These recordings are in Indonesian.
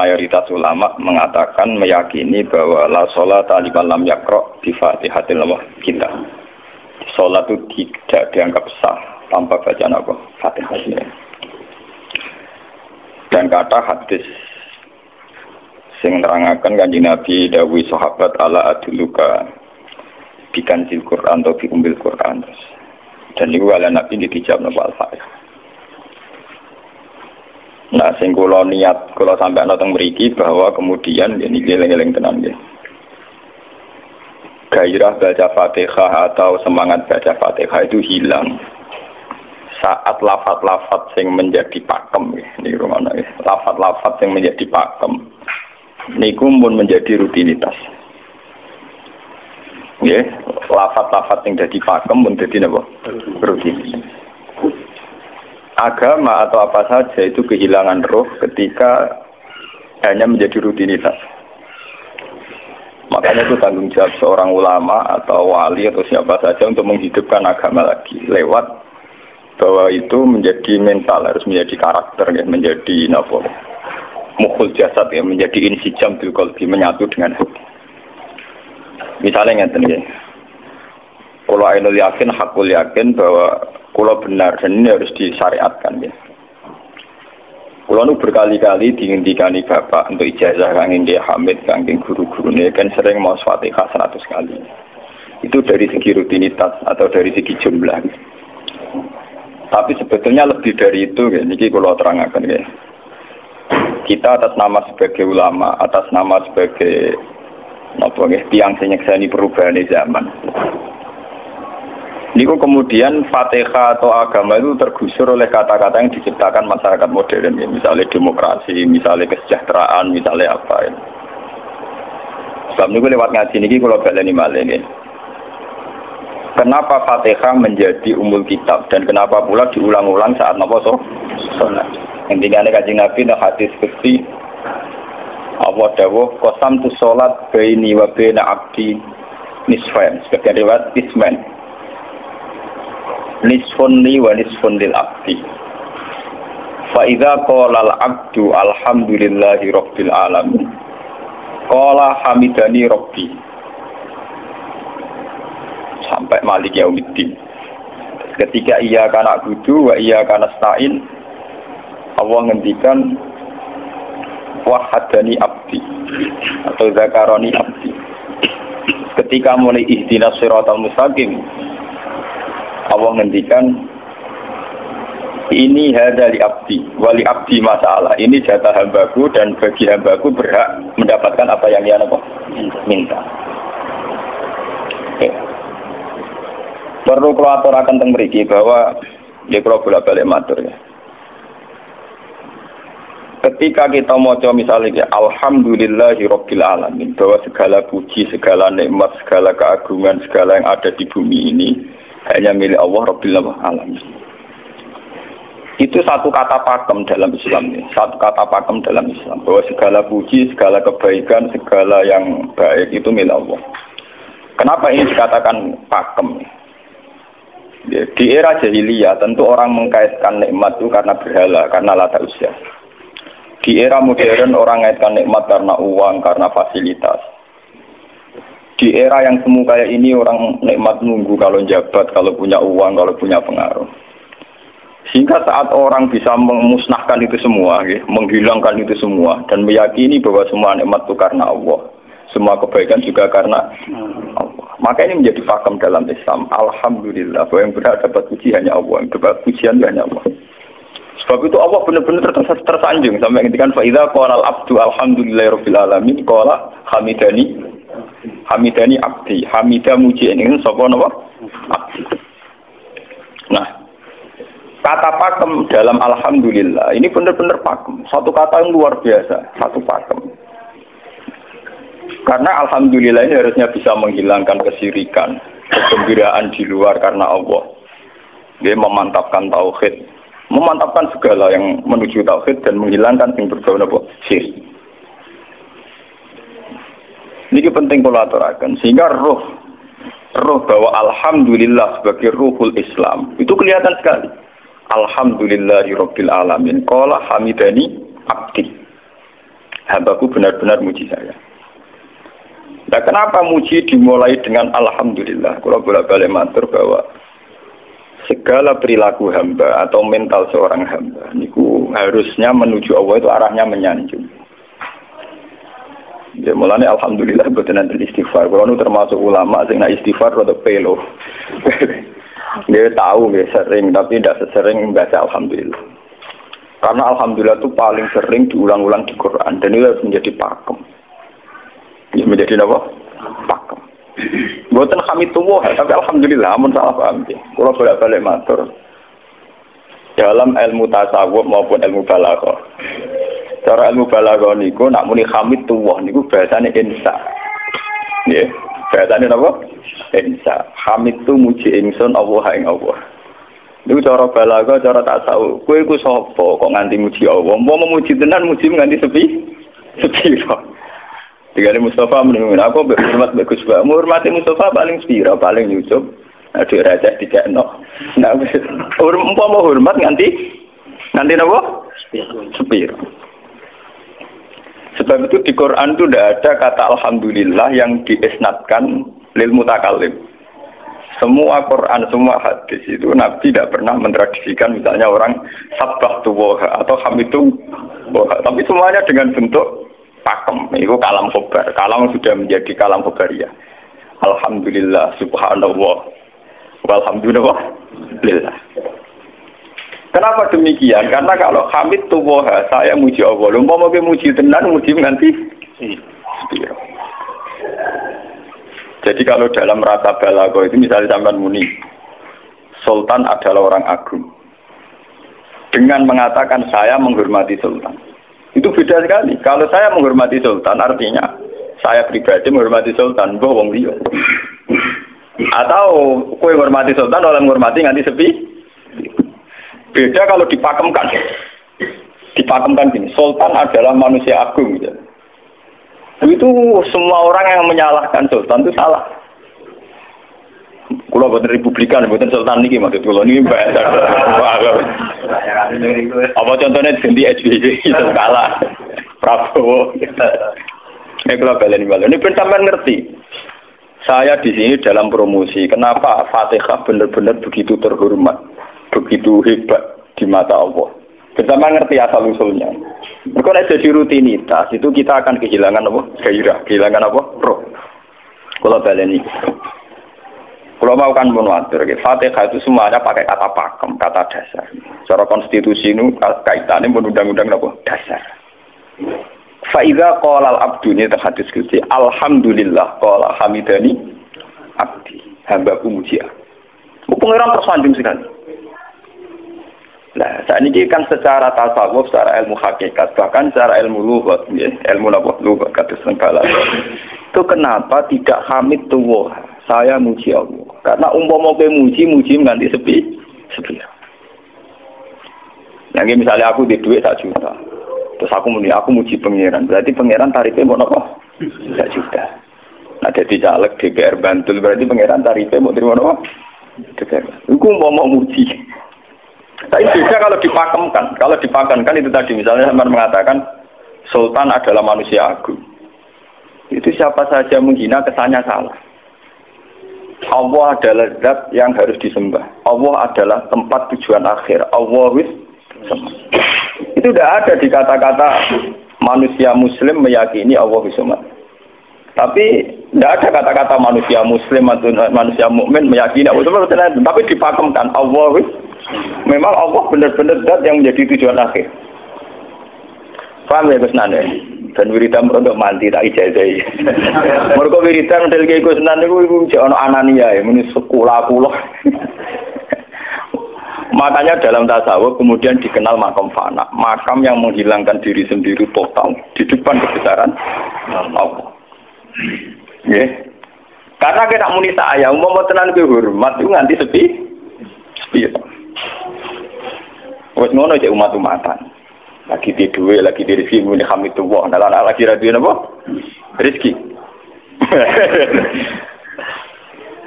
mayoritas ulama mengatakan meyakini bahwa la sholata liman lam yaqra bi Fatihatil kita. Salat itu tidak dianggap sah tanpa bacaan apa? Fatihah. Dan kata hadis sing nerangaken Kanjeng Nabi dawuh sahabat ala aduluka bikanzil Quran atau bi umbil Quran. Dan niku ala Nabi dijawab napa Al-Fatihah. Nah, sing kula niat kula sampeyan teng mriki bahwa kemudian ini eling-eling tenan nggih. Gairah baca Fatihah atau semangat baca Fatihah itu hilang saat lafaz-lafaz yang menjadi pakem nggih. Niku ngono nggih. Lafaz-lafaz yang menjadi pakem niku pun menjadi rutinitas. Nggih, lafaz-lafaz yang jadi pakem pun dadi napa? Rutinitas. Agama atau apa saja itu kehilangan roh ketika hanya menjadi rutinitas. Makanya itu tanggung jawab seorang ulama atau wali atau siapa saja untuk menghidupkan agama lagi lewat bahwa itu menjadi mental, harus menjadi karakter, ya, menjadi nafsu, mukhul jasad, ya, menjadi insijam bil qalbi, menyatu dengan hati. Misalnya ngeten ya. Kalau ainul yakin, hakul yakin bahwa kalau benar dan ini harus disyariatkan ya. Kalau nu berkali-kali dihentikan bapak untuk ijazah kangge dia Hamid kangge guru-guru ini kan sering mau Fatihah 100 kali. Itu dari segi rutinitas atau dari segi jumlah. Tapi sebetulnya lebih dari itu ya. Niki kalau terangkan ya. Kita atas nama sebagai ulama, atas nama sebagai napa nggih tiyang sing nyekseni perubahan zaman. Niku kemudian Fatihah atau agama itu tergusur oleh kata-kata yang diciptakan masyarakat modern, ya. Misalnya demokrasi, misalnya kesejahteraan, misalnya apa ya. Sebab niku lewat ngaji niki kula baleni malih nggih. Kenapa Fatihah menjadi umul kitab dan kenapa pula diulang-ulang saat napa salat? Intinya Kanjeng Nabi nang hadis qudsi Allah dawuh qasam tu salat baini wa baina abdi nisfain, sebagian riwayat isman. Nisfun li wa nisfun lil abdi. Fa idza qala al abdu alhamdulillahi rabbil alamin. Qala hamidani rabbi. Sampai malik yaumiddin. Ketika ia kana budu wa ia kana stain, Allah ngendikan wahadani abdi atau zakaroni abdi. Ketika mulai ihdinas siratal mustaqim, Allah ngendikan ini hadali abdi wali abdi masalah, ini jatah hambaku dan bagi hambaku berhak mendapatkan apa yang dia minta. Okay. Perlu kreator akan teng mriki bahwa dia kalau bolak-balik matur ya. Ketika kita maca misalnya alhamdulillahi rabbil alamin, bahwa segala puji, segala nikmat, segala keagungan, segala yang ada di bumi ini hanya milik Allah Rabbil Alamin. Itu satu kata pakem dalam Islam nih. Satu kata pakem dalam Islam. Bahwa segala puji, segala kebaikan, segala yang baik itu milik Allah. Kenapa ini dikatakan pakem? Di era jahiliyah tentu orang mengkaitkan nikmat itu karena berhala, karena lata usia. Di era modern orang mengaitkan nikmat karena uang, karena fasilitas. Di era yang semu kayak ini orang nikmat nunggu kalau jabat, kalau punya uang, kalau punya pengaruh. Sehingga saat orang bisa memusnahkan itu semua, menghilangkan itu semua, dan meyakini bahwa semua nikmat itu karena Allah, semua kebaikan juga karena Allah. Maka ini menjadi pakem dalam Islam. Alhamdulillah, bahwa yang berhak dapat puji hanya Allah, yang dapat pujian hanya Allah. Sebab itu Allah benar-benar tersanjung sampai ngendikan fa idza qala al-abdu alhamdulillahirabbil alamin qala hamidani abdi, hamidah muji ini sapa napa? Abdi. Nah, kata pakem dalam alhamdulillah ini benar-benar pakem, satu kata yang luar biasa, satu pakem. Karena alhamdulillah ini harusnya bisa menghilangkan kesyirikan, kegembiraan di luar karena Allah. Dia memantapkan tauhid, memantapkan segala yang menuju tauhid dan menghilangkan yang berbau napa? Syirik. Ini penting kalau aturakan sehingga roh bahwa alhamdulillah sebagai ruhul Islam itu kelihatan sekali. Alhamdulillahirabbil alamin qala hamidani abdi. Hambaku benar-benar muji saya. Nah, kenapa muji dimulai dengan alhamdulillah? Kalau bolak-balik matur bahwa segala perilaku hamba atau mental seorang hamba niku harusnya menuju Allah itu arahnya menyanjung. Ya mulane alhamdulillah boten enten istighfar. Kalau nu termasuk ulama sing nak istighfar rada pelo. Dia tahu dia sering tapi tidak sesering membaca alhamdulillah. Karena alhamdulillah itu paling sering diulang-ulang di Quran dan itu harus menjadi pakem. Ya menjadi apa? Pakem. Buatan hamidullah, tapi alhamdulillah amun salah paham ya. Kalau bolak-balik matur dalam ilmu tasawuf maupun ilmu balaghah. Cara ilmu balaghah niku nak muni hamidullah niku bahasane insa. Nggih, bahasane napa? Insa. Hamid tu muji ingsun Allah ing Allah. Niku cara balaghah, cara tasawuf. Kowe iku sapa kok nganti muji Allah? Mau memuji tenan muji nganti sepi? Digane Mustafa menunggu aku hormat bagus Pak. Hormati Mustafa paling sepira, paling nyucup. Aduh raja dikekno. Nah, umpama hormat nganti napa? Sepira. Sebab itu di Quran itu tidak ada kata alhamdulillah yang diisnadkan lil mutakallim. Semua Quran, semua hadis itu Nabi tidak pernah mentradisikan misalnya orang sabbahtu wa atau hamidu wa. Tapi semuanya dengan bentuk pakem, itu kalam khobar. Kalam sudah menjadi kalam khobariyah. Alhamdulillah, subhanallah, walhamdulillah, lillah. Kenapa demikian? Karena kalau hamid tuwoha, saya muji Allah. Lumpah mau muji tenan, muji nanti. Jadi kalau dalam rasa balaghah itu misalnya sampean muni, Sultan adalah orang agung. Dengan mengatakan saya menghormati Sultan. Itu beda sekali. Kalau saya menghormati Sultan, artinya saya pribadi menghormati Sultan, mbah wong liya. Atau kowe menghormati Sultan, orang menghormati nganti sepi. Beda kalau dipakemkan. Dipakemkan gini, Sultan adalah manusia agung. Gitu. Itu semua orang yang menyalahkan Sultan itu salah. Kalau buatan Republikan, buatan Sultan ini maksud kalau ini bahasa. Apa contohnya ganti SBY itu kalah. Prabowo. Ini kalau balen. Ini sampai ngerti. Saya di sini dalam promosi. Kenapa Fatihah benar-benar begitu terhormat, begitu hebat di mata Allah. Bersama ngerti asal usulnya. Kalau jadi rutinitas itu kita akan kehilangan apa? Gairah, kehilangan apa? Roh. Kalau balen ini. Kalau mau kan menwatir, Fatihah itu semuanya pakai kata pakem, kata dasar. Secara konstitusi itu kaitannya undang-undang apa? Dasar. Faiza qala al-abdu ini terhadis skripsi. Alhamdulillah qala hamidani abdi. Hambaku muji aku. Pengiran tersandung sekali. Nah, saat ini kan secara tasawuf, secara ilmu hakikat, bahkan secara ilmu lughat, ya, ilmu lughat kata segala. Itu kenapa tidak hamid tuwah? Saya muji Allah. Karena umpama kowe muji nganti sepi. Yang misalnya aku di duit 1 juta. Terus aku muji pangeran. Berarti pangeran tarifnya mau apa? 1 juta. Nah, jadi caleg DPR Bantul berarti pangeran tarifnya mau terima apa? DPR. Iku umpama muji. Tapi beda kalau dipakemkan. Kalau dipakemkan itu tadi misalnya sampean mengatakan Sultan adalah manusia agung. Itu siapa saja menghina kesannya salah. Allah adalah zat yang harus disembah. Allah adalah tempat tujuan akhir. Allah wis. Itu tidak ada di kata-kata manusia muslim meyakini Allah wisumat. Tapi tidak ada kata-kata manusia muslim atau manusia mukmin meyakini Allah wisumat. Tapi dipakemkan Allah wis. Memang Allah benar-benar zat yang menjadi tujuan akhir. Paham ya Gus Nane? Dan wiridan untuk mandi tak ijazahi. Mergo wiridan model kaya Gus Nane iku ono anania ya, muni sekolah kula. Makanya dalam tasawuf kemudian dikenal makam fana, makam yang menghilangkan diri sendiri total di depan kebesaran Allah. Nggih. Karena kita muni saya, umpama tenan kowe hormat iku nganti sepi. Wes ngono cek umat-umatan. Lagi di duit, lagi di rezeki muni hamidullah. Nah, lagi radio napa? Rezeki.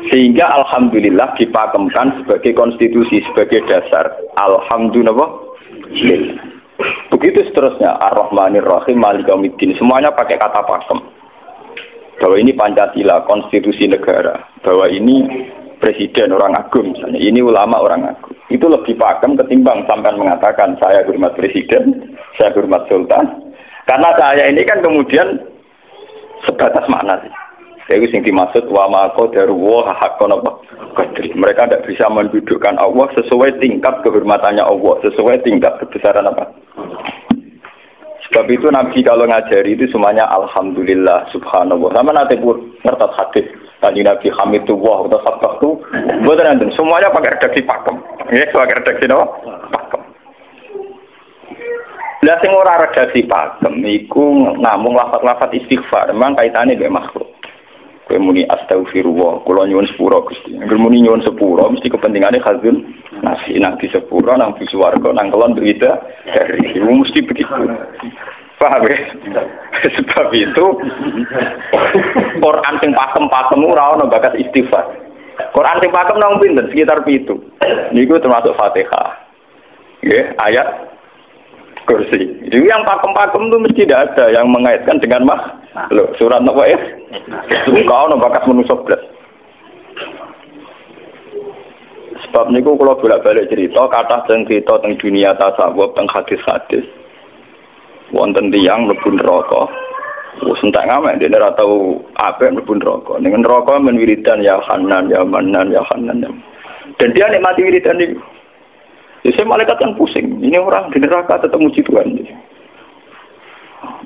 Sehingga alhamdulillah dipakemkan sebagai konstitusi, sebagai dasar. Alhamdulillah. Begitu seterusnya, Ar-Rahmanir Rahim, Maliki Yaumiddin, semuanya pakai kata pakem. Bahwa ini Pancasila, konstitusi negara, bahwa ini presiden orang agung misalnya, ini ulama orang agung. Itu lebih pakem ketimbang sampai mengatakan saya hormat presiden, saya hormat sultan. Karena saya ini kan kemudian sebatas makna sih. Itu yang dimaksud wa ma qadaru wa haqqan qadri. Mereka tidak bisa mendudukkan Allah sesuai tingkat kehormatannya Allah, sesuai tingkat kebesaran apa. Sebab itu Nabi kalau ngajari itu semuanya alhamdulillah subhanallah. Sama nanti pun ngertas hadis tadi Nabi hamidullah atau sabtu, buat nanti semuanya pakai redaksi pakem. Ya, pakai redaksi apa? Pakem. Lah sing ora redaksi pakem iku namung lafaz-lafaz istighfar, memang kaitannya dengan makhluk. Kowe muni astagfirullah, kula nyuwun sepura Gusti. Angger muni nyuwun sepura mesti kepentingane khazun nasi nang di sepura nang di swarga nang kelon berita dari itu mesti begitu. Paham ya? Sebab itu Quran sing pakem-pakem ora ono bakat istighfar. Quran sing pakem nang pinten sekitar 7. Niku termasuk Fatihah. Nggih, ayat kursi. Jadi yang pakem-pakem itu mesti tidak ada yang mengaitkan dengan loh, surat apa ya? Kau no bakat manusia belas. Sebab niku kalau bolak-balik cerita, kata cerita tentang dunia tasawuf, tentang hadis-hadis. Wonten tiyang mlebu neraka. Wis entek ngamek dene ora tau apik mlebu neraka. Ning neraka men wiridan ya Hanan ya Manan ya Hanan. Dan dia nikmati wiridan itu. Jadi malaikat kan pusing. Ini orang di neraka tetap muji Tuhan.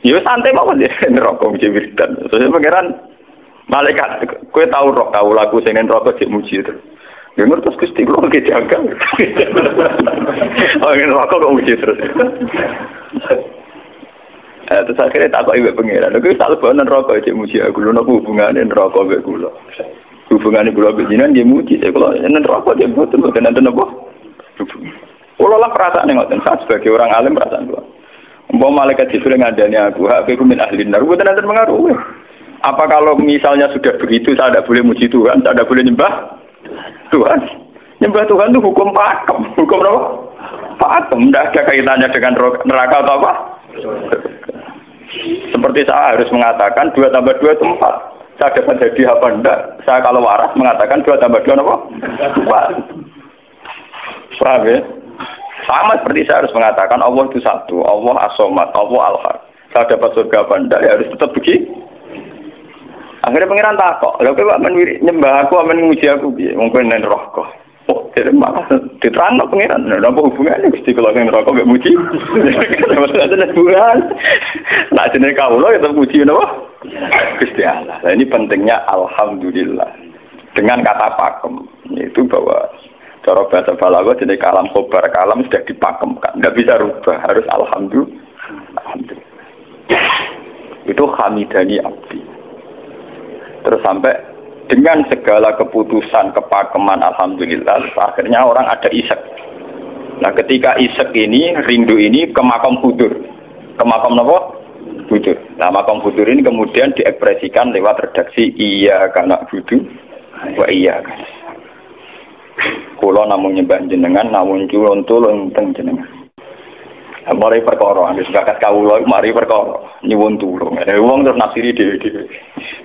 Ya santai mawon ya neraka muji wiridan. Soale pangeran malaikat kowe tau roh tau lagu sing neraka sik muji itu. Ya ngertos Gusti kula ge jaga. Oh neraka kok muji terus. Terus akhirnya tak kok ibu pangeran. Kowe tak lebon neraka sik muji aku lho napa hubungane neraka mek kula. Hubungane kula mek jinan nggih muji kula neraka dia boten nenten apa. Kula lah perasaan ngoten sebagai orang alim perasaan kula. Umpama malaikat Jibril ngandani aku min ahli nar, bukan nanti mengaruhi. Apa kalau misalnya sudah begitu, saya tidak boleh muji Tuhan, saya tidak boleh nyembah Tuhan. Nyembah Tuhan itu hukum pakem, hukum apa? Pakem, tidak ada kaitannya dengan neraka atau apa. Seperti saya harus mengatakan 2 tambah 2 itu 4. Saya dapat jadi apa enggak? Saya kalau waras mengatakan 2 tambah 2 apa? 4. Paham ya? Sama seperti saya harus mengatakan Allah itu satu, Allah as-somad, Allah al-had. Saya dapat surga apa enggak, ya harus tetap begitu. Akhirnya pangeran takok, lha kowe nyembah aku, amen nguji aku piye? Mungkin nen roh kok. Oh, jadi malah diterangno pangeran. Lha apa hubungannya Gusti kalau nen roh kok mek muji? Ada hubungan. Nah, jenenge kawula ya tetep muji napa? Gusti Allah. Nah, ini pentingnya alhamdulillah. Dengan kata pakem, yaitu bahwa cara bahasa balaghah jadi kalam khobar, kalam sudah dipakemkan, nggak bisa rubah, harus alhamdulillah. Itu hamidani abdi. Terus sampai dengan segala keputusan kepakeman alhamdulillah, akhirnya orang ada isek. Nah ketika isek ini, rindu ini ke makom hudur. Ke makom apa? Hudur. Nah makom hudur ini kemudian diekspresikan lewat redaksi iya kana hudu wa iya kana. Kula namung nyembah jenengan, namun culun tulung teng jenengan. Mari perkara, wis bakat kawula mari perkara nyuwun tulung. Wong terus nafsiri dhewe-dhewe.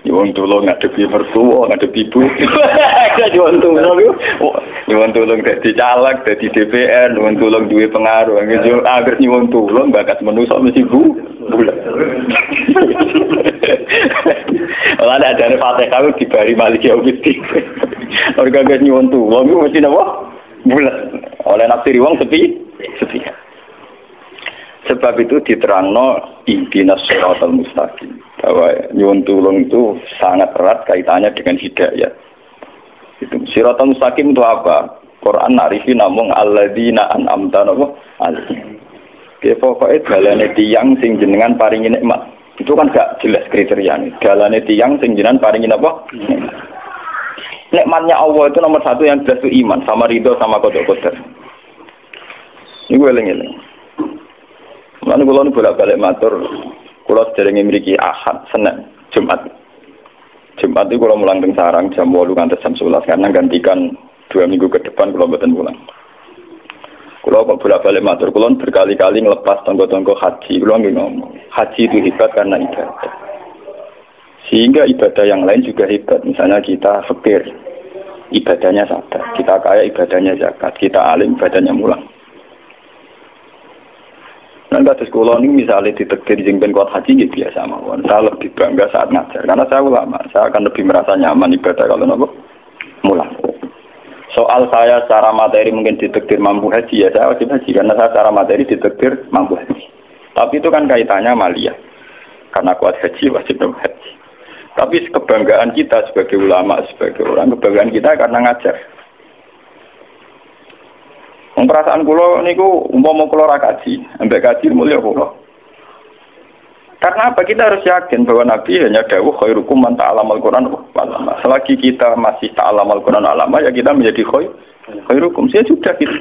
Nyuwun tulung ngadepi mertua, ngadepi ibu. Nyuwun tulung yo. Nyuwun tulung dadi caleg, dadi DPR, nyuwun tulung duwe pengaruh. Angger nyuwun tulung bakat manusa mesti bulat. Ora ada dari Fatihah dibari Maliki Yaumiddin. Organ nyuwun tulung iku mesti napa? Bulat. Oleh nafsiri wong sepi. Sebab itu diterangno ihdinas siratal mustaqim. Bahwa nyuwun tulung itu sangat erat kaitannya dengan hidayah. Itu siratal mustaqim itu apa? Quran narifi namung alladzina an'amta alaihim. Pokoknya dalane tiyang sing jenengan paringi nikmat. Itu kan gak jelas kriterianya. Dalane tiyang sing jenengan paringi apa? Nikmatnya Allah itu nomor 1 yang jelas itu iman sama ridho sama qada-qadar. Ini gue eling-eling. Lan kula bolak-balik matur, kula sederenge mriki Ahad, Senin, Jumat. Jumat itu kula mulang teng sarang jam 8 ngantos jam 11 karena gantikan 2 minggu ke depan kula mboten pulang. Kalau kok bolak-balik matur, kalau berkali-kali ngelepas tonggo-tonggo haji, kalau nggak ngomong, haji itu hebat karena ibadah. Sehingga ibadah yang lain juga hebat. Misalnya kita fakir, ibadahnya sadar. Kita kaya, ibadahnya zakat. Kita alim, ibadahnya mulang. Nah, kados kula ini misalnya ditekdir jengben kuat haji, ya biasa mawon. Saya lebih bangga saat ngajar, karena saya ulama. Saya akan lebih merasa nyaman ibadah kalau nopo mulang. Soal saya secara materi mungkin ditakdir mampu haji, ya saya wajib haji karena saya secara materi ditakdir mampu haji. Tapi itu kan kaitannya maliyah. Karena kuat haji wajib haji. Tapi kebanggaan kita sebagai ulama, sebagai orang, kebanggaan kita karena ngajar. Perasaan kula niku umpama kula ra kaji, ambek kaji mulya kula. Karena apa? Kita harus yakin bahwa Nabi hanya dawuh khairukum man ta'allamal Qur'an wa 'allama. Selagi kita masih ta'allamal Qur'an wa 'allama, ya kita menjadi khairukum. Saya sudah gitu.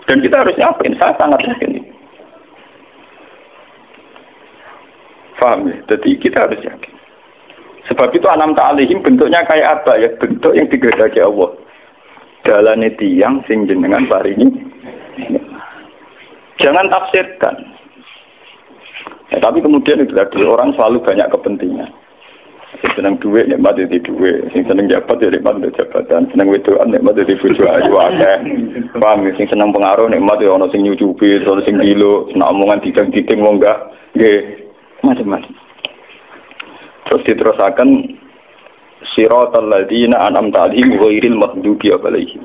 Dan kita harus yakin, saya sangat yakin. Paham ya? Jadi kita harus yakin. Sebab itu anam ta'alihim bentuknya kayak apa ya? Bentuk yang digendaki Allah. Dalane tiyang sing jenengan paringi. Jangan tafsirkan. Ya, tapi kemudian itu tadi orang selalu banyak kepentingan. Sing seneng duit nikmat di duit, sing seneng jabat ya nikmat di jabatan, seneng wedoan nikmat di bojo ayu akeh. Paham, sing seneng pengaruh nikmat ya ana sing nyucupi, ana sing dilo, nek omongan didang-diding wong enggak nggih macam-macam. Terus diterusaken siratal ladzina an'amta 'alaihim ghairil maghdubi 'alaihim.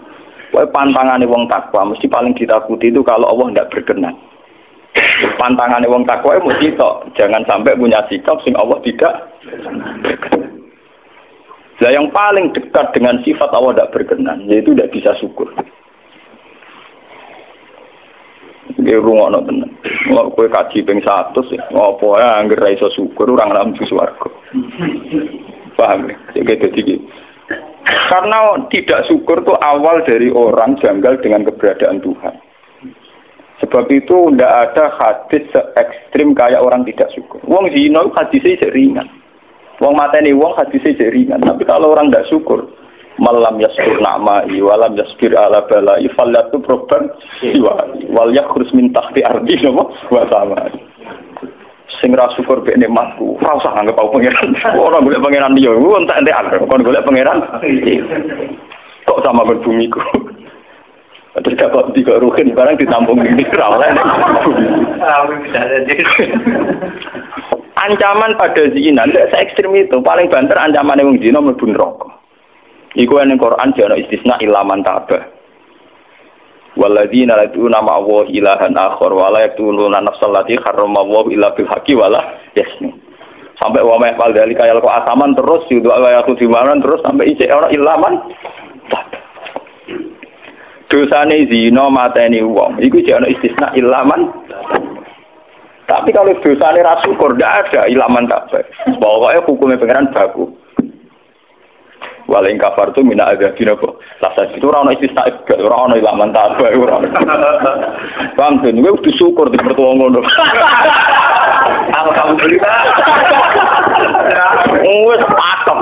Wae pantangane wong takwa mesti paling ditakuti itu kalau Allah tidak berkenan. Pantangannya wong takwa itu mesti tok, jangan sampai punya sikap sing Allah tidak. Nah, yang paling dekat dengan sifat Allah tidak berkenan, yaitu tidak bisa syukur. Dia rungokno tenan. Mau kowe kaji ping 100 ya, apa ya anggere ra iso syukur ora ngambu swarga. Paham ya? Jadi karena tidak syukur itu awal dari orang janggal dengan keberadaan Tuhan. Sebab itu tidak ada hadis se-ekstrim kayak orang tidak syukur. Wong zina hadisnya ringan. Wong mateni wong hadisnya ringan. Tapi kalau orang tidak syukur, malam yaskur na'ma'i walam yasbir ala bala'i fallatu proban wal yakhrus min tahti ardi wa sama. Sing ra syukur mek nikmatku, ora usah anggap aku pangeran. Ora golek pangeran liya, entek-entek kon golek pangeran. Kok sama berbumiku. Terus dapat tiga ruhin barang ditampung di mikro oleh ancaman pada zina tidak se-ekstrim itu. Paling banter ancaman yang zina mlebu neraka. Iku ning Quran jana istisna ilaman tabah. Walladzina yad'una ma'a Allahi ilahan akhar wa la yaqtuluna nafsal lati harrama Allahu illa bil haqqi wa la yasni. Sampai wa ma yaqal dalika ya kok asaman terus yudu ayatu dimanan terus sampai isih ora ilaman. Dosane zina mateni wong iku jek ana istisna ilaman. Tapi kalau dosane ra syukur ndak ada ilaman kabeh. Pokoke hukume pangeran baku. Waling kafar tu mina azabina kok. Lasa itu ora ana istisna ora ana ilaman kabeh ora. Bang ben kowe kudu syukur di mertua ngono. Alhamdulillah. Wes patok.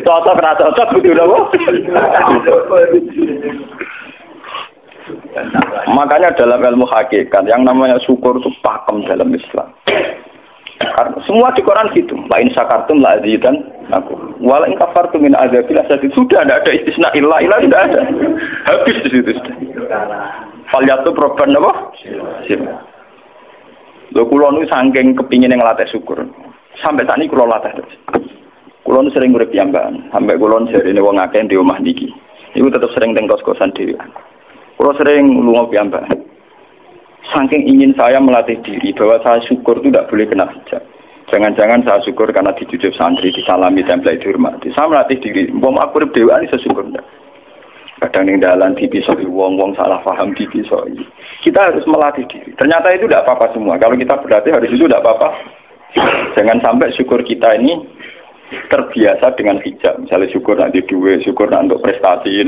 Cocok ra cocok kudu napa? Makanya dalam ilmu hakikat yang namanya syukur itu pakem dalam Islam. Karena semua di Quran gitu. La in syakartum la azidan aku. Wala in kafartum min azabil asad. Sudah tidak ada istisna illa tidak ada. Habis di situ sudah. Fal yatu proban apa? Lho kula nu saking kepingin ngelatih syukur. Sampai saat ini kula latih terus. Kula nu sering urip piyambakan. Sampai kula jarine wong akeh di omah niki. Iku tetep sering teng kos-kosan dhewe. Kula sering lunga piyambakan. Saking ingin saya melatih diri bahwa saya syukur itu tidak boleh kena hijab. Jangan-jangan saya syukur karena dijujuk santri, disalami, tempel, dihormati. Saya melatih diri. Wong aku urip dhewe iso syukur ndak. Kadang ning dalan dipisoi wong salah paham dipisoi. Kita harus melatih diri. Ternyata itu tidak apa-apa semua. Kalau kita berlatih harus itu tidak apa-apa. Jangan sampai syukur kita ini terbiasa dengan hijab. Misalnya syukur nanti duit, syukur nanti untuk prestasi,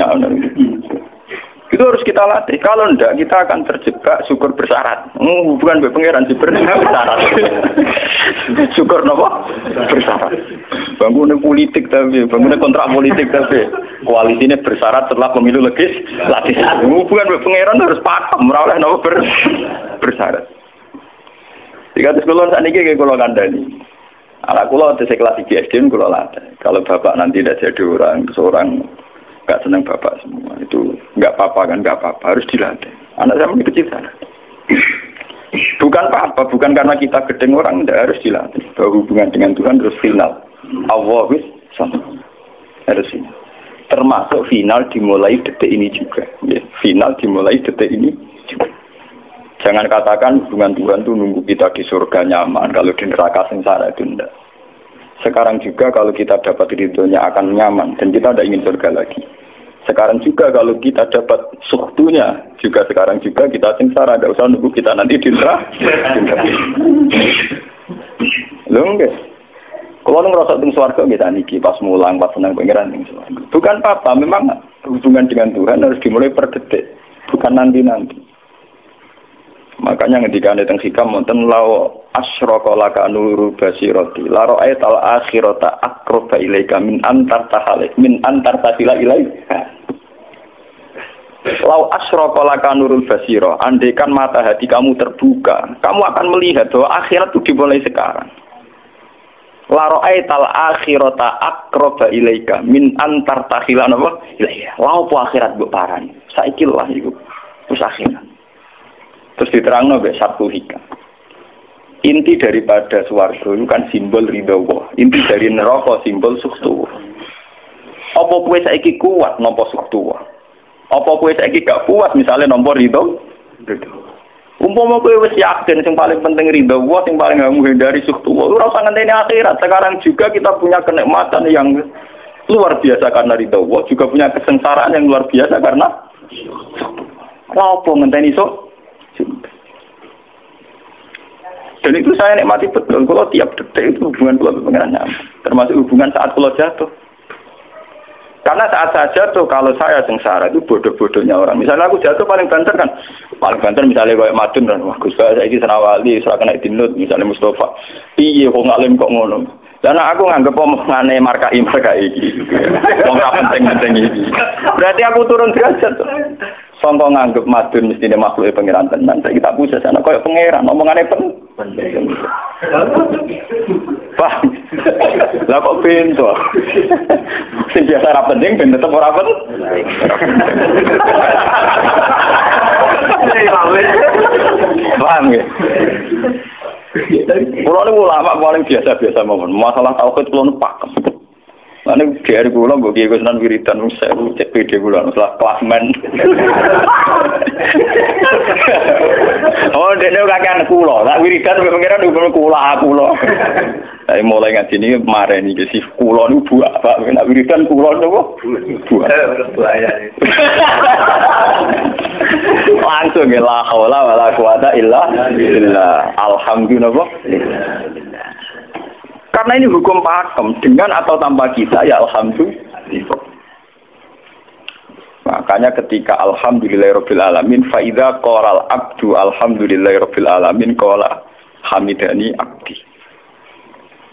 itu harus kita latih. Kalau enggak, kita akan terjebak syukur bersyarat. Bukan pangeran bersyarat. Syukur apa? Bersyarat. Bangunan politik tapi, bangunan kontrak politik tapi. koalisinya bersyarat setelah pemilu legislatif. Hubungan pangeran harus pakem, ora oleh napa bersyarat. Jika sekolah saat ini kayak kalau kandani, anak kulo di kelas SD kulo latih. Kalau bapak nanti tidak jadi seorang nggak senang bapak semua itu nggak apa-apa kan, nggak apa-apa, harus dilatih. Anak saya masih kecil sana. Bukan apa-apa, bukan karena kita gedeng orang, tidak harus dilatih. Bahwa hubungan dengan Tuhan terus final. Allah sama harus final. Termasuk final dimulai detik ini juga. Ya, final dimulai detik ini juga. Jangan katakan hubungan Tuhan itu nunggu kita di surga nyaman, kalau di neraka sengsara itu tidak. Sekarang juga kalau kita dapat ridhonya akan nyaman dan kita tidak ingin surga lagi. Sekarang juga kalau kita dapat suhtunya juga sekarang juga kita sengsara, tidak usah nunggu kita nanti di neraka. Loh enggak. Kalau ngerasa teng swarga kita niki pas mulang pas senang pangeran ning swarga. Bukan apa, memang hubungan dengan Tuhan harus dimulai per detik, bukan nanti-nanti. Makanya ketika ada teng hikam wonten law asyraka laka nuru basirati la ra'aital akhirata aqraba ilaika min antar tasila ilaika. Law asyraka laka nurul basira, andaikan mata hati kamu terbuka, kamu akan melihat bahwa akhirat itu dimulai sekarang. La ra'aital akhirata aqraba ilaika min antar tasila napa ilaika. La opo akhirat mbok parani. Saiki lah iku. Terus akhirat. Terus diterangno mbek satu hikam. Inti daripada swarga itu kan simbol ridho Allah. Inti dari neraka simbol suktu. Apa kowe saiki kuat nampa suktu? Apa kowe saiki gak kuat misalnya nampa ridho? Umpama kowe wis yakin sing paling penting ridho Allah, sing paling menghindari suktu. Ora usah ngenteni akhirat. Sekarang juga kita punya kenikmatan yang luar biasa karena ridho Allah, juga punya kesengsaraan yang luar biasa karena suktu. Ora apa ngenteni sok. Dan itu saya nikmati betul. Kalau tiap detik itu hubungan kalau pengen nyaman. Termasuk hubungan saat kalau jatuh. Karena saat saya jatuh, kalau saya sengsara itu bodoh-bodohnya orang. Misalnya aku jatuh paling banter kan. Paling banter misalnya kayak Madun kan. Wah Gus saya ini senawali, serah kena dinut. Misalnya Mustafa. Iya kok ngalim kok ngono. Dan aku nganggep omongannya markai ini. Wong penting-penting ini. Berarti aku turun derajat. Contoh nganggep Madun mestinya makhluk pangeran tenan. Saya kita pusat sana kayak pangeran omongannya penting. Paham? Lah kok pintu? Sing biasa ora penting ben tetep ora penting. Paham ya? Kulo niku ulama paling biasa-biasa mawon. Masalah tauhid kulo pakem. Ane biar kula mbok kiye Gunan wiridan wis cek PD kula masalah klasmen. Oh, dene kakean kula, tak wiridan pengiran kula. Saya mulai ngaji ini mareni ke si kula niku buak, Pak. Nek wiridan kula niku buak. Langsung la haula wala quwata illa billah. Alhamdulillah. Karena ini hukum pakem, dengan atau tanpa kita ya alhamdulillah. Makanya ketika alhamdulillahirabbil alamin fa idza qala al-abdu alhamdulillahirabbil alamin qala hamidani abdi.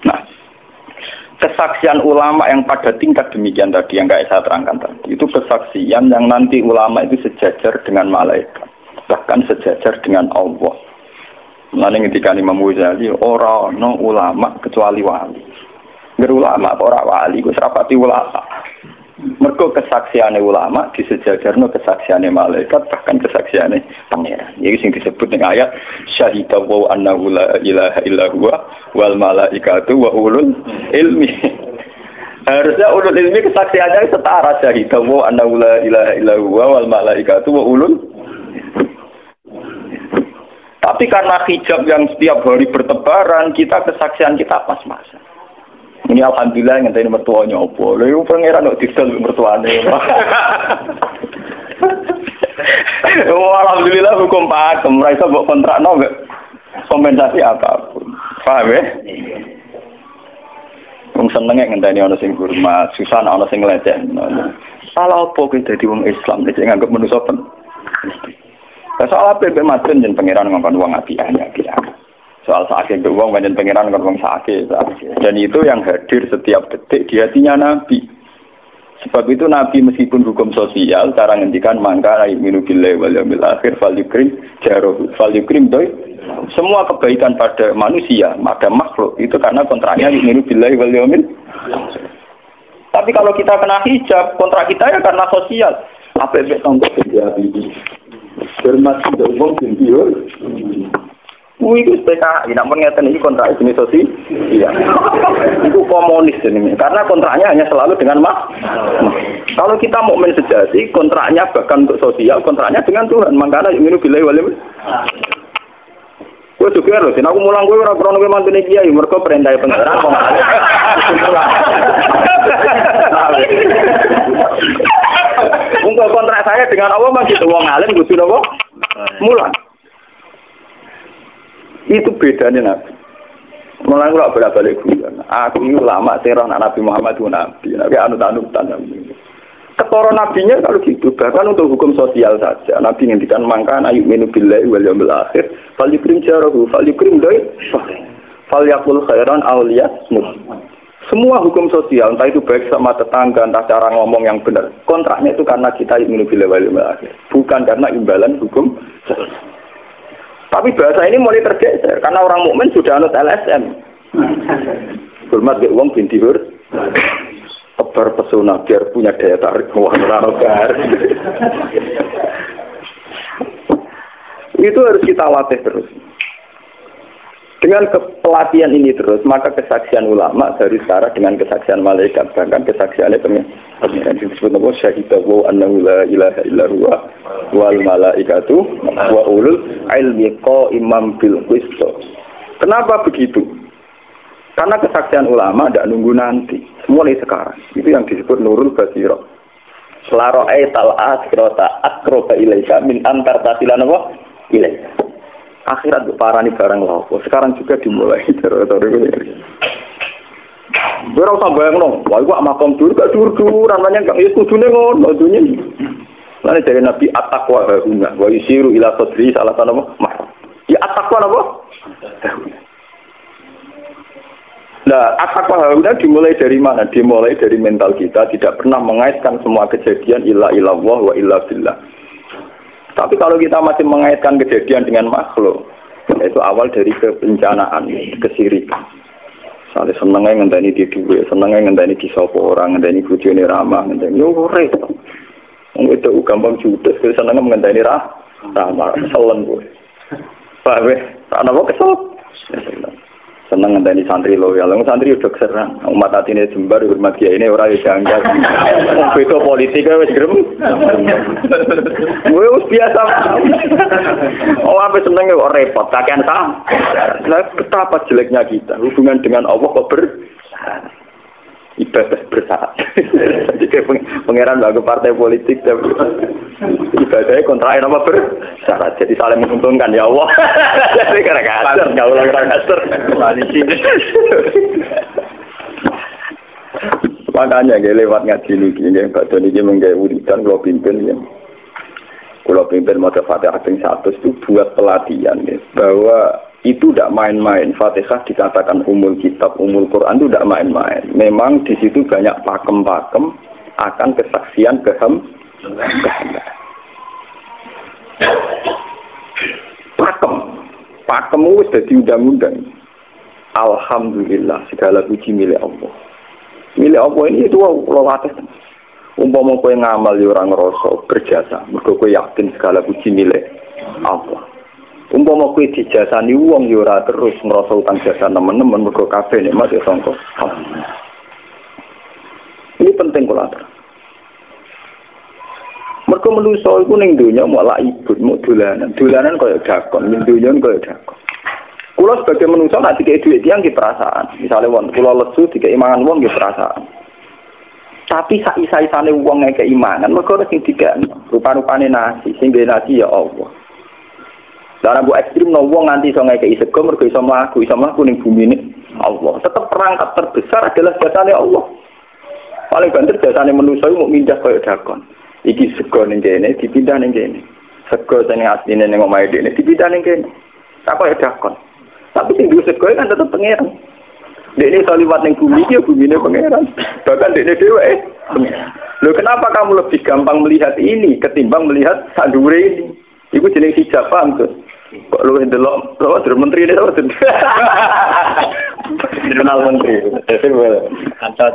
Nah, kesaksian ulama yang pada tingkat demikian tadi yang saya terangkan tadi, itu kesaksian yang nanti ulama itu sejajar dengan malaikat, bahkan sejajar dengan Allah. Mulane ketika Imam Ghazali ora ana ulama kecuali wali. Ngger ulama ora wali, wis rapati ulama. Mergo kesaksiane ulama disejajarno kesaksiane malaikat bahkan kesaksiane pangeran. Iki sing disebut ning ayat syahida wa annahu la ilaha illa huwa wal malaikatu wa ulul ilmi. Harusnya ulul ilmi kesaksiannya setara syahida wa annahu la ilaha illa huwa wal malaikatu wa ulul. Tapi karena hijab yang setiap hari bertebaran, kita kesaksian kita pas-pasan. Ini alhamdulillah ngenteni mertuanya opo. Lha iku pangeran kok didol mertuane. Oh, alhamdulillah hukum pakem, ora iso mbok kontrakno mbek kompensasi apapun. Paham ya? Wong senenge ngenteni ana sing hormat, susah ana sing nglecehno. Salah opo ki dadi wong Islam nek nganggep manusa pen. Soal apa yang Madun dan pangeran ngomong uang apiannya, soal sakit uang dan pangeran ngomong sakit, dan itu yang hadir setiap detik di hatinya Nabi. Sebab itu Nabi meskipun hukum sosial cara ngendikan mangka yu'minu billahi wal yaumil akhir falyukrim jarohu falyukrim doi. Semua kebaikan pada manusia, pada makhluk itu karena kontraknya yu'minu billahi wal yaumil. Tapi kalau kita kena hijab, kontrak kita ya karena sosial. Apa efek tanggung jawab ini? Hormat tidak umum sendiri. Itu PKI, namun ngeten ini kontrak jenis sosial. Iya. Itu komunis ini. Karena kontraknya hanya selalu dengan Kalau kita mukmin sejati, kontraknya bahkan untuk sosial, kontraknya dengan Tuhan. Makanya yu'minu billahi wal yaumil. Gue juga loh, aku mulang gue ora krono mantune kiai, mergo perintah pangeran kok. Untuk kontrak saya dengan Allah masih wong alim kudu napa? Mulang. Itu bedanya Nabi. Mulai kalau bolak-balik guyon. Aku ini ulama sirah Nabi Muhammad itu Nabi. Nabi anut-anutan. Ketara nabinya kalau gitu. Bahkan untuk hukum sosial saja. Nabi ngendikan mangkana yu'minu billahi wal yaumil akhir. Fal yukrim jarahu. Fal yukrim doi. Fal yakul khairan awliyasmut. Semua hukum sosial, entah itu baik sama tetangga, entah cara ngomong yang benar. Kontraknya itu karena kita yu'minu billahi wal yaumil akhir. Bukan karena imbalan hukum sosial. Tapi bahasa ini mulai tergeser karena orang mukmin sudah anut LSM. Hormat ke uang binti hur. Tebar pesona biar punya daya tarik uang ranogar. Itu harus kita latih terus. Dengan pelatihan ini terus, maka kesaksian ulama dari sekarang dengan kesaksian malaikat, bahkan kesaksiannya pengiran disebut nama syahidahu annahu la ilaha illa huwa wal malaikatu wa ulul ilmi qaiman bil qist. Kenapa begitu? Karena kesaksian ulama tidak nunggu nanti, mulai sekarang. Itu yang disebut nurul basirah. Selaro'ai tal'as kirota akroba ilaika min antar tasilan apa? Ilaika. Akhirat parani barang lopo. Sekarang juga dimulai teritori ini. Ora usah bayangno, wah iku makom dur gak dur-dur, namanya gak ya kudune ngono dunya. Lan dari Nabi at-taqwa huna wa yusiru ila sadri salah satu nama. Ya at-taqwa apa? Nah, at-taqwa huna dimulai dari mana? Dimulai dari mental kita, tidak pernah mengaitkan semua kejadian illa illallah wa illa billah. Tapi kalau kita masih mengaitkan kejadian dengan makhluk, itu awal dari kebencanaan, kesirikan. Soalnya senengnya ngenteni di duwe, senengnya ngenteni di sopo orang, ngenteni bujone ramah, ngenteni yo repot. Wong itu gampang judes, senengnya ngenteni ramah, keselen kowe. Pak weh, ana kok kesel. Seneng ngenteni santri loyal, santri udah keserang. Umat atine jembar hormat kiai ini ora yo janggal. Wong beda politik wis grem. Wis biasa. Oh, apa senenge kok repot, kakean ta. Lah betapa jeleknya kita hubungan dengan Allah kok ibadah bersyarat. Jadi pangeran bagi partai politik tapi ibadahnya kontra apa bersyarat. Jadi saling menguntungkan ya Allah. Jadi karena nggak ulang kasar. Makanya dia lewat ngaji ini, Pak Doni dia menggawe wiridan kalau pimpin ya. Kalau pimpin mata Fatihah yang 100 itu buat pelatihan ya, bahwa itu tidak main-main. Fatihah dikatakan umul kitab, umul Quran itu tidak main-main. Memang di situ banyak pakem-pakem akan kesaksian kehendak. Pakem itu sudah diundang-undang. Alhamdulillah segala puji milik Allah. Milik Allah ini itu Allah latih. Umpama kowe ngamal ya ora ngrasa berjasa, mergo kowe yakin segala puji milik Allah. Umpama kowe dijasani wong ya ora terus ngrasa utang jasa nemen-nemen mergo kabeh nikmat ya sangka. Ini penting kula atur. Mergo manusa iku ning donya malah ibut muk dolanan. Dolanan kaya dakon, ning donya kaya dakon. Kula sebagai manusa nek dikek dhuwit tiyang ki perasaan. Misale wong kula lesu dikek imangan wong ki perasaan. Tapi saisa-isane wong nek keimanan mergo sing dikekno rupa-rupane nasi, sing dhewe nasi ya Allah. Lah nek ekstrem no wong nganti iso ngekeki sego mergo iso mlaku ning bumi ini Allah. Tetap perangkat terbesar adalah jasane Allah. Paling banter jasane manusa iku mung mindah kaya dakon. Iki sego ning kene dipindah ning kene. Sego sing asline ning omahe dene dipindah ning kene. Tak kaya dakon. Tapi sing duwe sego kan tetep pangeran. Dene iso liwat ning bumi iki ya bumine pangeran. Bahkan dene dhewe pangeran. Loh kenapa kamu lebih gampang melihat ini ketimbang melihat sadure ini? Iku jenis hijab paham tuh. Kok lu ndelok menteri ini apa tuh? Kenal menteri. Kantor.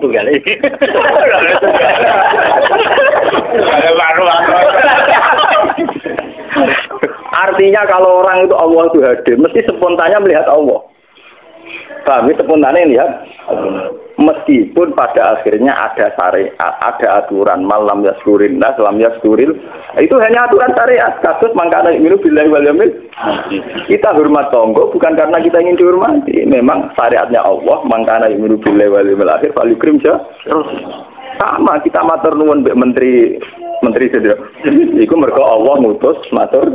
Tunggal iki. Artinya kalau orang itu Allah itu hadir, mesti spontannya melihat Allah. Paham? Spontannya lihat. Meskipun pada akhirnya ada syariat, ada aturan malam yaskurin nas, lam yaskuril, itu hanya aturan syariat. Kasus mangkana yu'minu billahi wal yaumil. Kita hormat tonggo bukan karena kita ingin dihormati. Memang syariatnya Allah, mangkana yu'minu billahi wal yaumil akhir fal yukrim terus. Sama kita matur nuwun mbek menteri sedaya. Iku mergo Allah ngutus matur.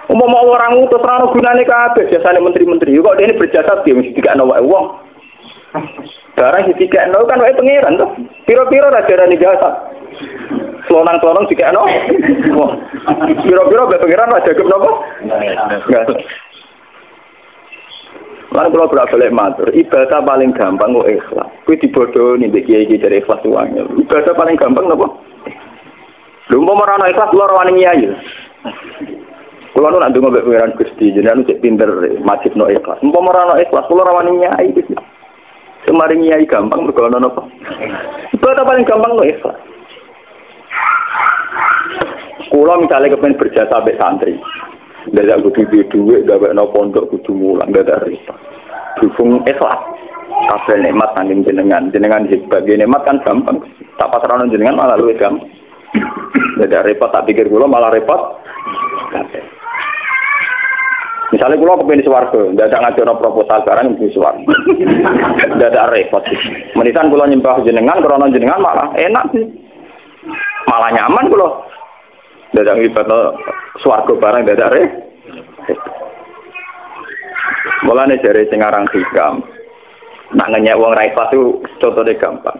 Umpama orang ngutus ora ono gunane kabeh jasane menteri-menteri. Kok dene berjasa piye mesti dikakno wae wong. Barang dikakno kan wae pangeran to. Piro-piro ra jarane jasa. Selonang-selonang dikakno. Piro-piro wae pangeran ra jagep napa? Enggak. Lan kula balik matur, ibadah paling gampang kok ikhlas. Kuwi dibodohi mbek kiai-kiai dari ikhlas uangnya. Ibadah paling gampang napa? Lha umpama ora ana ikhlas kula ora wani nyai. Kula nu nak ndonga mbek pangeran Gusti, jenengan cek pinter majibno ikhlas. Umpama ora ana ikhlas kula ora wani nyai iki. Semari nyai gampang mergo ana napa? Ibadah paling gampang kok ikhlas. Kula misalnya kepen berjasa mbek santri. Dadak kudu duwe gawekno pondok kudu mulang dadak repot. Dukung ikhlas. Kabeh nikmat saking jenengan hebat. Nikmat kan gampang. Tak pasrahno jenengan malah luwih gampang. Dadak repot tak pikir kula malah repot. Misalnya kula kepen swarga, dadak ngajono proposal barang di swarga. Dadak repot. Menitan kula nyembah jenengan krana jenengan malah enak sih. Malah nyaman kula. Dadak nglibatno swarga barang dadak mulane jare sing aran hikam nak ngenyek wong ra ikhlas itu contone gampang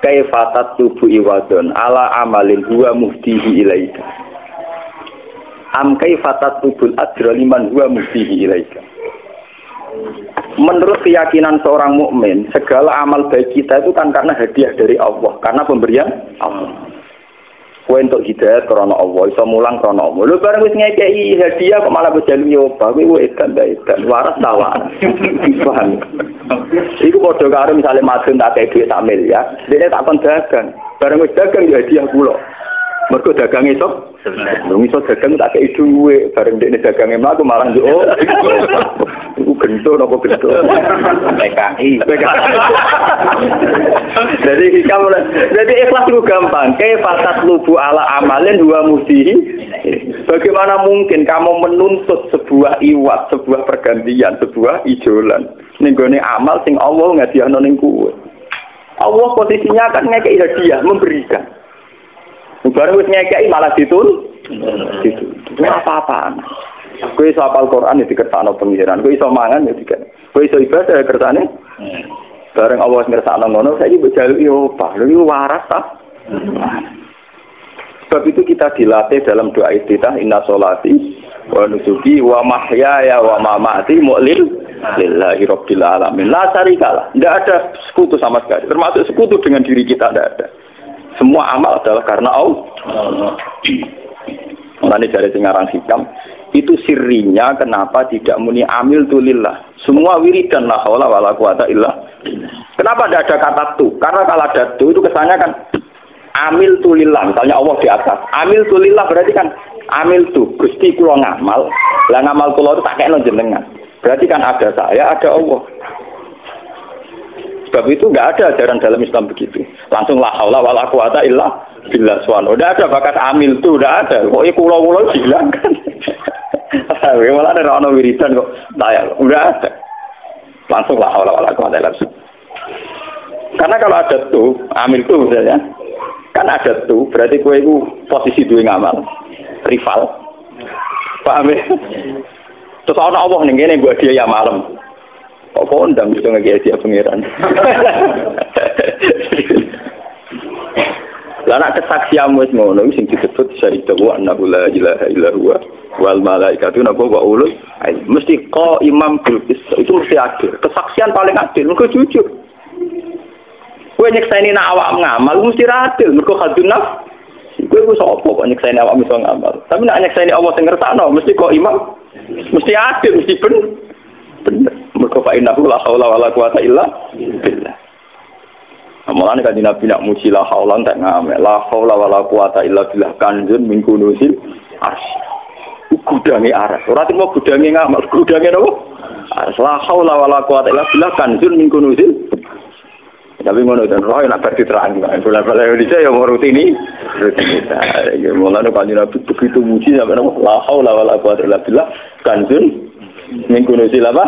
kaifatat tubu iwadon ala amalin huwa muftihi ilaika am kaifatat tubul ajra liman huwa muftihi ilaika. Menurut keyakinan seorang mukmin segala amal baik kita itu kan karena hadiah dari Allah, karena pemberian Allah. Kowe entuk hidayah krana Allah, iso mulang krana Allah. Lho bareng wis ngekeki hadiah kok malah bejali yo, kowe edan waras tawa. Paham. Iku padha karo misale madun tak kei dhuwit sak miliar, dene tak kon dagang. Bareng wis dagang yo hadiah kula. Mergo dagang iso. Lho iso dagang tak kei dhuwit, bareng dene dagange mlaku marang yo. Iku gento napa gento? PKI. Jadi ikhlas itu gampang. Kaifatat lubu ala amalin huwa muftihi. Bagaimana mungkin kamu menuntut sebuah iwat, sebuah pergantian, sebuah ijolan ning gone amal sing Allah ngadihno ning kowe. Allah posisinya kan ngekeki hadiah, memberikan. Baru wis ngekeki malah ditul. Itu apa-apaan. Kowe iso hafal Quran ya dikersakno pengiran, kowe iso mangan ya dikene. Kowe iso ibadah ya kersane. Bareng Allah ngersakno ngono, saiki mbok jaluki opah. Lho waras ta? Sebab itu kita dilatih dalam doa iftitah inna sholati wa nusuki wa mahyaya wa mamati lillahi rabbil alamin. La syarikalah. Tidak ada sekutu sama sekali. Termasuk sekutu dengan diri kita tidak ada. Semua amal adalah karena Allah. Mulane dari sing aran hikam itu sirinya kenapa tidak muni amil tulillah. Semua wiridan la haula wala quwata illa. Kenapa tidak ada kata tu? Karena kalau ada tu itu kesannya kan amil tulillah. Misalnya Allah di atas. Amil tulillah berarti kan amil tu Gusti kula ngamal. Lah ngamal kula itu tak kekno jenengan. Berarti kan ada saya, ada Allah. Sebab itu enggak ada ajaran dalam Islam begitu. Langsung la haula wala quwata illa billah subhanahu. Enggak ada bakat amil tu, enggak ada. Kok kula-kula bilang kan. Malah ada orang wiridan kok layak, udah ada langsung lah awal-awal aku ada langsung. Karena kalau ada tuh amil tuh misalnya kan ada tuh berarti kue itu posisi dua ngamal rival, paham ya? Terus orang Allah nih gini buat dia ya malam, kok kondang gitu nggak dia pengiran. Lana kesaksianmu itu ngono sing disebut syahidu wa annahu la ilaha illa huwa wal malaikatu napa wa ulul mesti imam bil qist itu mesti adil. Kesaksian paling adil mergo jujur. Kowe nyekseni nak awak ngamal mesti adil, mergo khadun nafs. Kowe ku sapa kok nyekseni awak iso ngamal. Tapi nak nyekseni Allah sing ngersakno mesti kok imam. Mesti adil, mesti bener. Mergo fa innahu la haula wala quwata illa billah. Amalan kan Nabi nak muji la haula tak ngamek. La haula wala quwata illa billah kanjun min kunuzil arsy. Gudange aras. Ora timo gudange ngamal, gudange napa? La haula wala quwata illa billah kanjun min kunuzil. Tapi ngono dan roh nak diterang. Bola-bola Indonesia yang rutini. Ya mulane kan Nabi begitu muji sampai napa? La haula wala quwata illa billah kanjun min kunuzil apa?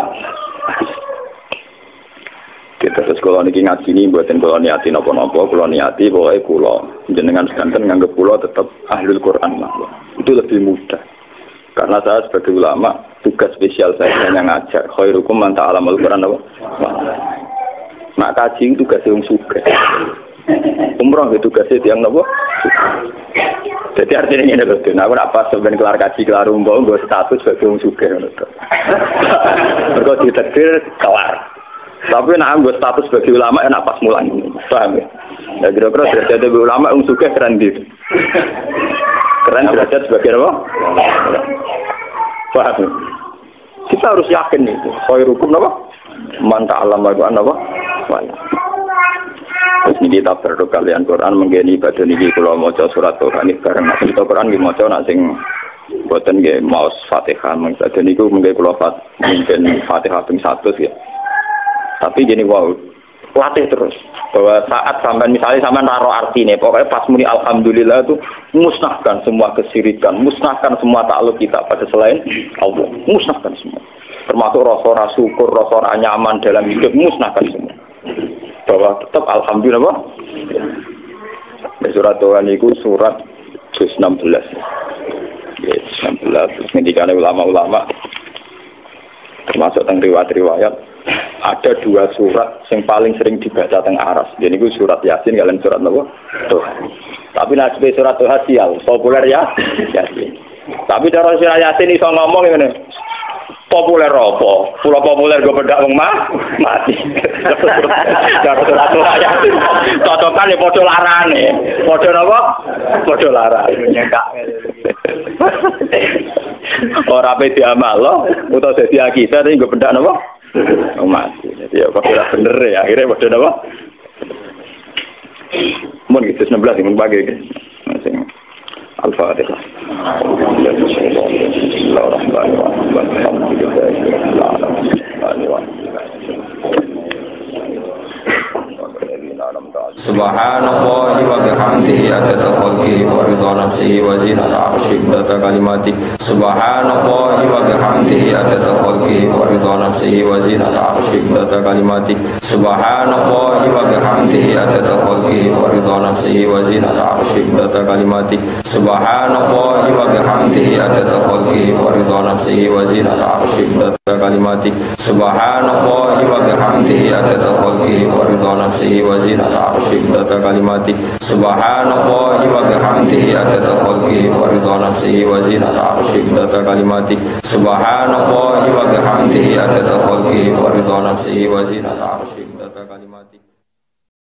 Kita terus kalau niki ngaji ini buatin kalau niati nopo-nopo, kalau niati pokoknya kulo jenengan sekanten nganggep kulo tetap ahlul Quran lah. Itu lebih mudah. Karena saya sebagai ulama tugas spesial saya hanya ngajar. Khairukum man ta'allamul Quran apa? Nak kaji itu tugas yang sugih. Umroh itu tugasnya yang nopo? Jadi artinya ini loh, aku nak pas sampai kelar kaji kelar umroh, gue status sebagai orang sugih. Mereka ditakdir kelar. Tapi nak gue status sebagai ulama enak pas mulan, paham ya? Ya kira-kira derajat sebagai ulama suka keren gitu. Keren derajat sebagai apa? Paham ya? Kita harus yakin itu. Khairukum apa? Man ta'allama Al-Qur'an apa? Terus ini kita berdoa kalian Quran menggeni ibadah ini kalau mau surat Quran ini bareng masuk Quran ini mau nak sing buatan nggih maos Fatihah mengkaji niku mungkin kalau mungkin Fatihah ping 100 ya. Tapi gini wow, latih terus bahwa saat sampai misalnya sampai naruh artinya, pokoknya pas muni alhamdulillah itu musnahkan semua kesirikan, musnahkan semua takluk kita pada selain Allah, musnahkan semua. Termasuk rasa syukur, rasa nyaman dalam hidup, musnahkan semua. Bahwa tetap alhamdulillah. Surat Tuhan itu surat juz 16. Ya, 16 terus ngendikane ulama-ulama termasuk tentang riwayat-riwayat. Ada 2 surat yang paling sering dibaca teng aras. Jadi itu surat Yasin kalian surat apa? Tuhan. Tapi nasib surat Tuhan sial, populer ya Yasin. Tapi cara surat Yasin iso ngomong ngene. Populer apa? Pulau populer gue bedak wong mati. Cara surat Tuhan Yasin. Cocokan ya padha larane. Padha napa? Padha larane. Nyekak. Ora pe diamalo utawa dadi akidah tapi gue bedak napa? Mati. Ya kok ora bener ya akhirnya padha apa? Mun gitu 16 mun bagi iki. Sing Al-Fatihah. Subhanallahi wa bihamdihi adada khalqihi wa ridha nafsihi wa zinata arsyihi wa kalimatihi. Subhanallahi wa bihamdihi adada khalqihi wa ridha nafsihi wa zinata arsyihi wa kalimatihi. Subhanallahi wa bihamdihi adada khalqihi wa ridha nafsihi wa zinata arsyihi wa kalimatihi. Subhanallahi wa bihamdihi adada khalqihi wa ridha nafsihi wa zinata arsyihi wa kalimatihi. Subhanallahi wa bihamdihi adada khalqihi wa ridha nafsihi wa zinata arsyihi wa kalimatihi. Subhanallahi wa bihamdihi adada khalqihi wa ridha nafsihi wa zinata arsyihi wa kalimatihi. Subhanallahi wa bihamdihi adada khalqihi wa ridha nafsihi wa zinata arsyihi